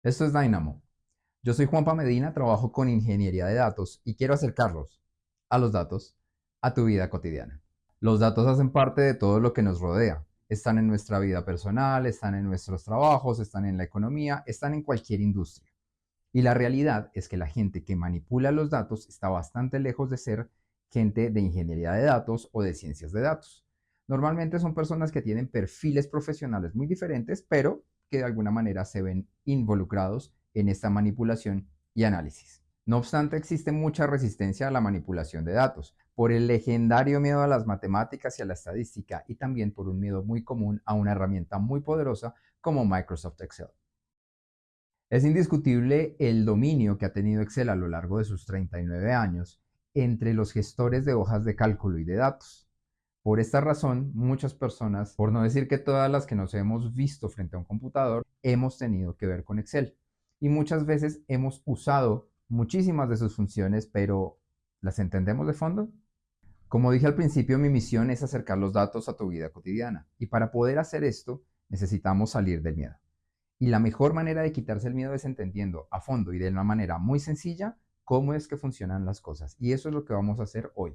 Esto es Dynamo. Yo soy Juanpa Medina, trabajo con ingeniería de datos y quiero acercarlos a los datos a tu vida cotidiana. Los datos hacen parte de todo lo que nos rodea. Están en nuestra vida personal, están en nuestros trabajos, están en la economía, están en cualquier industria. Y la realidad es que la gente que manipula los datos está bastante lejos de ser gente de ingeniería de datos o de ciencias de datos. Normalmente son personas que tienen perfiles profesionales muy diferentes, pero que de alguna manera se ven involucrados en esta manipulación y análisis. No obstante, existe mucha resistencia a la manipulación de datos, por el legendario miedo a las matemáticas y a la estadística, y también por un miedo muy común a una herramienta muy poderosa como Microsoft Excel. Es indiscutible el dominio que ha tenido Excel a lo largo de sus 39 años entre los gestores de hojas de cálculo y de datos. Por esta razón, muchas personas, por no decir que todas las que nos hemos visto frente a un computador, hemos tenido que ver con Excel. Y muchas veces hemos usado muchísimas de sus funciones, pero ¿las entendemos de fondo? Como dije al principio, mi misión es acercar los datos a tu vida cotidiana. Y para poder hacer esto, necesitamos salir del miedo. Y la mejor manera de quitarse el miedo es entendiendo a fondo y de una manera muy sencilla cómo es que funcionan las cosas. Y eso es lo que vamos a hacer hoy.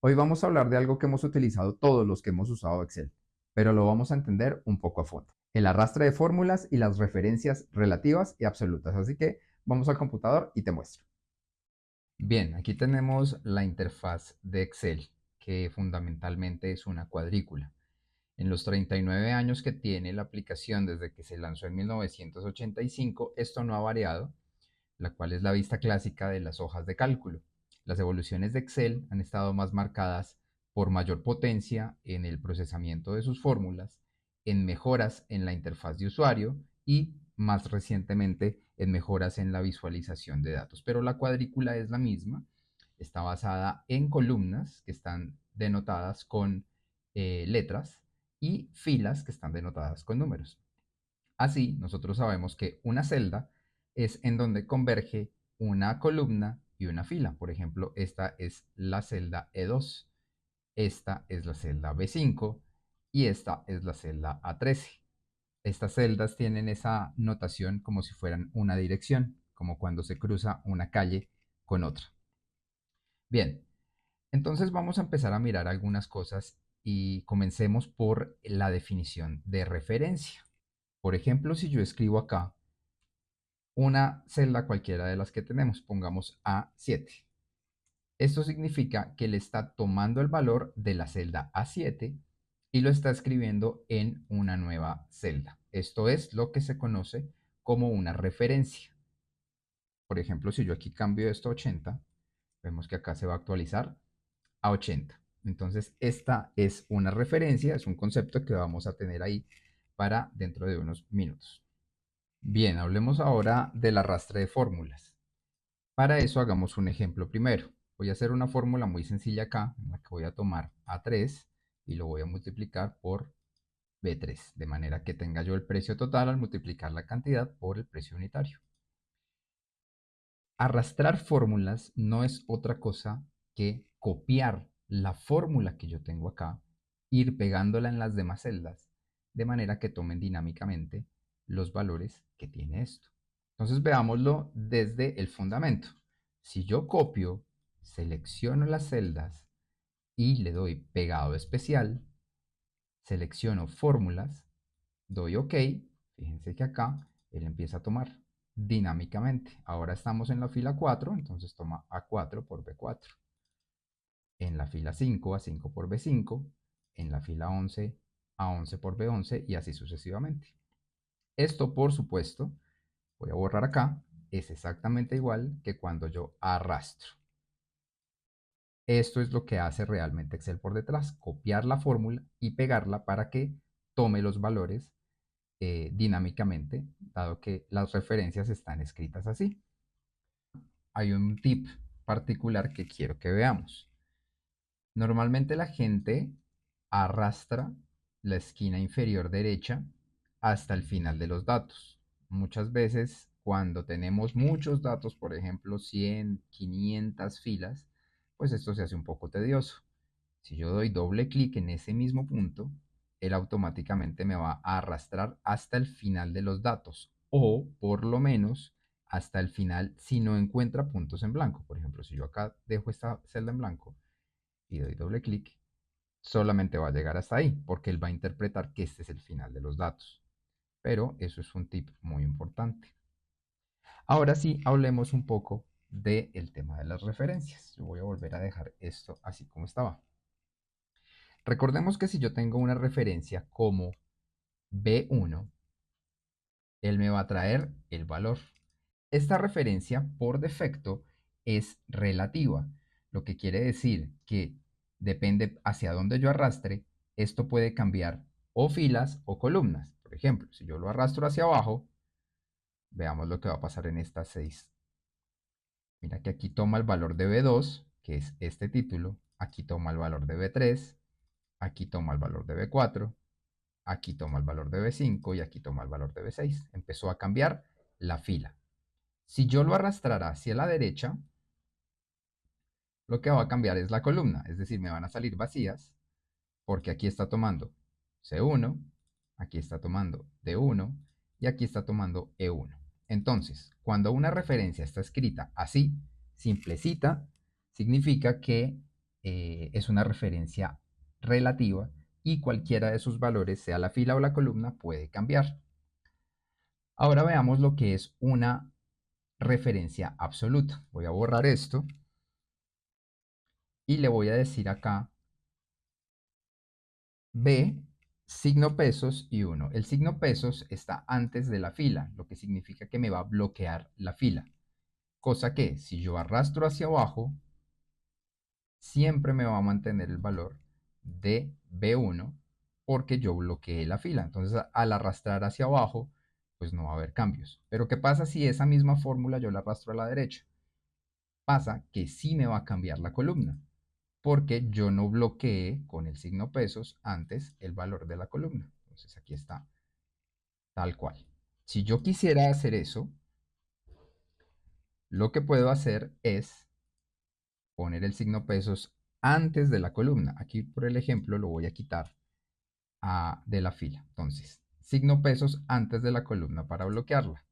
Hoy vamos a hablar de algo que hemos utilizado todos los que hemos usado Excel, pero lo vamos a entender un poco a fondo. El arrastre de fórmulas y las referencias relativas y absolutas. Así que vamos al computador y te muestro. Bien, aquí tenemos la interfaz de Excel, que fundamentalmente es una cuadrícula. En los 39 años que tiene la aplicación desde que se lanzó en 1985, esto no ha variado, la cual es la vista clásica de las hojas de cálculo. Las evoluciones de Excel han estado más marcadas por mayor potencia en el procesamiento de sus fórmulas, en mejoras en la interfaz de usuario y más recientemente en mejoras en la visualización de datos. Pero la cuadrícula es la misma, está basada en columnas que están denotadas con letras y filas que están denotadas con números. Así, nosotros sabemos que una celda es en donde converge una columna y una fila. Por ejemplo, esta es la celda E2, esta es la celda B5 y esta es la celda A13. Estas celdas tienen esa notación como si fueran una dirección, como cuando se cruza una calle con otra. Bien, entonces vamos a empezar a mirar algunas cosas y comencemos por la definición de referencia. Por ejemplo, si yo escribo acá una celda cualquiera de las que tenemos, pongamos A7. Esto significa que le está tomando el valor de la celda A7 y lo está escribiendo en una nueva celda. Esto es lo que se conoce como una referencia. Por ejemplo, si yo aquí cambio esto a 80, vemos que acá se va a actualizar a 80. Entonces, esta es una referencia, es un concepto que vamos a tener ahí para dentro de unos minutos. Bien, hablemos ahora del arrastre de fórmulas. Para eso hagamos un ejemplo primero. Voy a hacer una fórmula muy sencilla acá, en la que voy a tomar A3 y lo voy a multiplicar por B3, de manera que tenga yo el precio total al multiplicar la cantidad por el precio unitario. Arrastrar fórmulas no es otra cosa que copiar la fórmula que yo tengo acá, ir pegándola en las demás celdas, de manera que tomen dinámicamente los valores que tiene esto. Entonces veámoslo desde el fundamento. Si yo copio, selecciono las celdas y le doy pegado especial, selecciono fórmulas, doy OK, fíjense que acá él empieza a tomar dinámicamente. Ahora estamos en la fila 4, entonces toma A4 por B4. En la fila 5, A5 por B5. En la fila 11, A11 por B11 y así sucesivamente. Esto, por supuesto, voy a borrar acá, es exactamente igual que cuando yo arrastro. Esto es lo que hace realmente Excel por detrás, copiar la fórmula y pegarla para que tome los valores dinámicamente, dado que las referencias están escritas así. Hay un tip particular que quiero que veamos. Normalmente la gente arrastra la esquina inferior derecha hasta el final de los datos. Muchas veces cuando tenemos muchos datos, por ejemplo 100, 500 filas, pues esto se hace un poco tedioso. Si yo doy doble clic en ese mismo punto, él automáticamente me va a arrastrar hasta el final de los datos o por lo menos hasta el final si no encuentra puntos en blanco. Por ejemplo, si yo acá dejo esta celda en blanco y doy doble clic, solamente va a llegar hasta ahí, porque él va a interpretar que este es el final de los datos. Pero eso es un tip muy importante. Ahora sí, hablemos un poco del tema de las referencias. Yo voy a volver a dejar esto así como estaba. Recordemos que si yo tengo una referencia como B1, él me va a traer el valor. Esta referencia por defecto es relativa, lo que quiere decir que depende hacia dónde yo arrastre, esto puede cambiar o filas o columnas. Por ejemplo, si yo lo arrastro hacia abajo, veamos lo que va a pasar en estas 6. Mira que aquí toma el valor de B2, que es este título, aquí toma el valor de B3, aquí toma el valor de B4, aquí toma el valor de B5 y aquí toma el valor de B6. Empezó a cambiar la fila. Si yo lo arrastrara hacia la derecha, lo que va a cambiar es la columna, es decir, me van a salir vacías, porque aquí está tomando C1, aquí está tomando D1 y aquí está tomando E1. Entonces, cuando una referencia está escrita así, simplecita, significa que es una referencia relativa y cualquiera de sus valores, sea la fila o la columna, puede cambiar. Ahora veamos lo que es una referencia absoluta. Voy a borrar esto y le voy a decir acá B, signo pesos y 1. El signo pesos está antes de la fila, lo que significa que me va a bloquear la fila. Cosa que si yo arrastro hacia abajo, siempre me va a mantener el valor de B1 porque yo bloqueé la fila. Entonces al arrastrar hacia abajo, pues no va a haber cambios. Pero ¿qué pasa si esa misma fórmula yo la arrastro a la derecha? Pasa que sí me va a cambiar la columna porque yo no bloqueé con el signo pesos antes el valor de la columna. Entonces aquí está tal cual. Si yo quisiera hacer eso, lo que puedo hacer es poner el signo pesos antes de la columna. Aquí por el ejemplo lo voy a quitar de la fila. Entonces, signo pesos antes de la columna para bloquearla.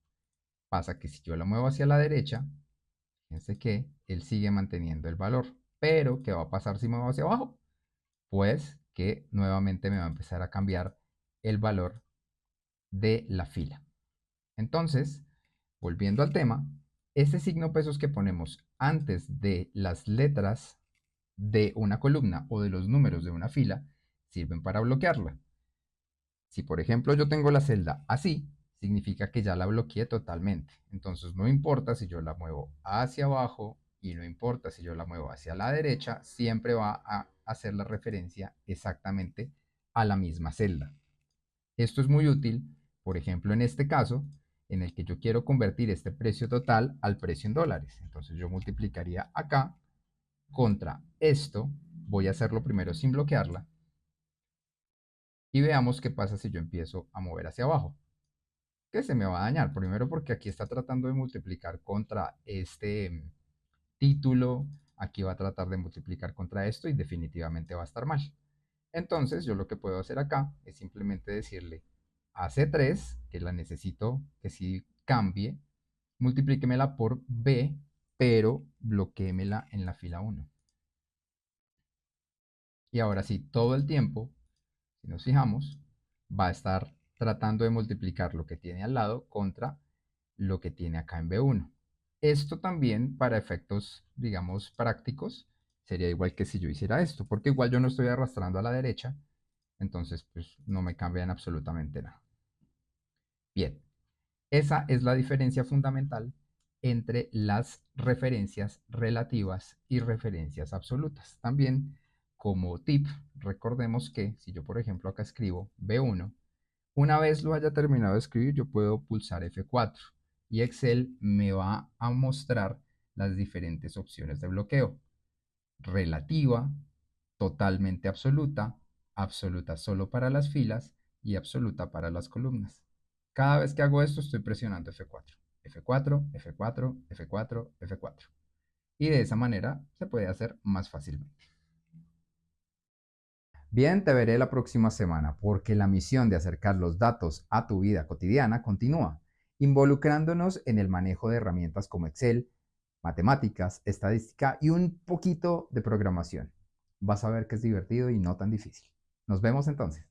Pasa que si yo la muevo hacia la derecha, fíjense que él sigue manteniendo el valor. Pero, ¿qué va a pasar si me muevo hacia abajo? Pues que nuevamente me va a empezar a cambiar el valor de la fila. Entonces, volviendo al tema, este signo pesos que ponemos antes de las letras de una columna o de los números de una fila sirven para bloquearla. Si por ejemplo yo tengo la celda así, significa que ya la bloqueé totalmente. Entonces no importa si yo la muevo hacia abajo y no importa si yo la muevo hacia la derecha, siempre va a hacer la referencia exactamente a la misma celda. Esto es muy útil, por ejemplo, en este caso, en el que yo quiero convertir este precio total al precio en dólares. Entonces yo multiplicaría acá contra esto. Voy a hacerlo primero sin bloquearla. Y veamos qué pasa si yo empiezo a mover hacia abajo. Que se me va a dañar. Primero porque aquí está tratando de multiplicar contra este título. Aquí va a tratar de multiplicar contra esto y definitivamente va a estar mal. Entonces yo lo que puedo hacer acá es simplemente decirle a C3, que la necesito que sí cambie, multiplíquemela por B, pero bloquéemela en la fila 1. Y ahora sí, todo el tiempo, si nos fijamos, va a estar tratando de multiplicar lo que tiene al lado contra lo que tiene acá en B1. Esto también para efectos, digamos, prácticos, sería igual que si yo hiciera esto, porque igual yo no estoy arrastrando a la derecha, entonces pues no me cambian absolutamente nada. Bien, esa es la diferencia fundamental entre las referencias relativas y referencias absolutas. También como tip, recordemos que si yo por ejemplo acá escribo B1, una vez lo haya terminado de escribir yo puedo pulsar F4 y Excel me va a mostrar las diferentes opciones de bloqueo. Relativa, totalmente absoluta, absoluta solo para las filas y absoluta para las columnas. Cada vez que hago esto estoy presionando F4, F4, F4, F4, F4. Y de esa manera se puede hacer más fácilmente. Bien, te veré la próxima semana porque la misión de acercar los datos a tu vida cotidiana continúa. involucrándonos en el manejo de herramientas como Excel, matemáticas, estadística y un poquito de programación. Vas a ver que es divertido y no tan difícil. Nos vemos entonces.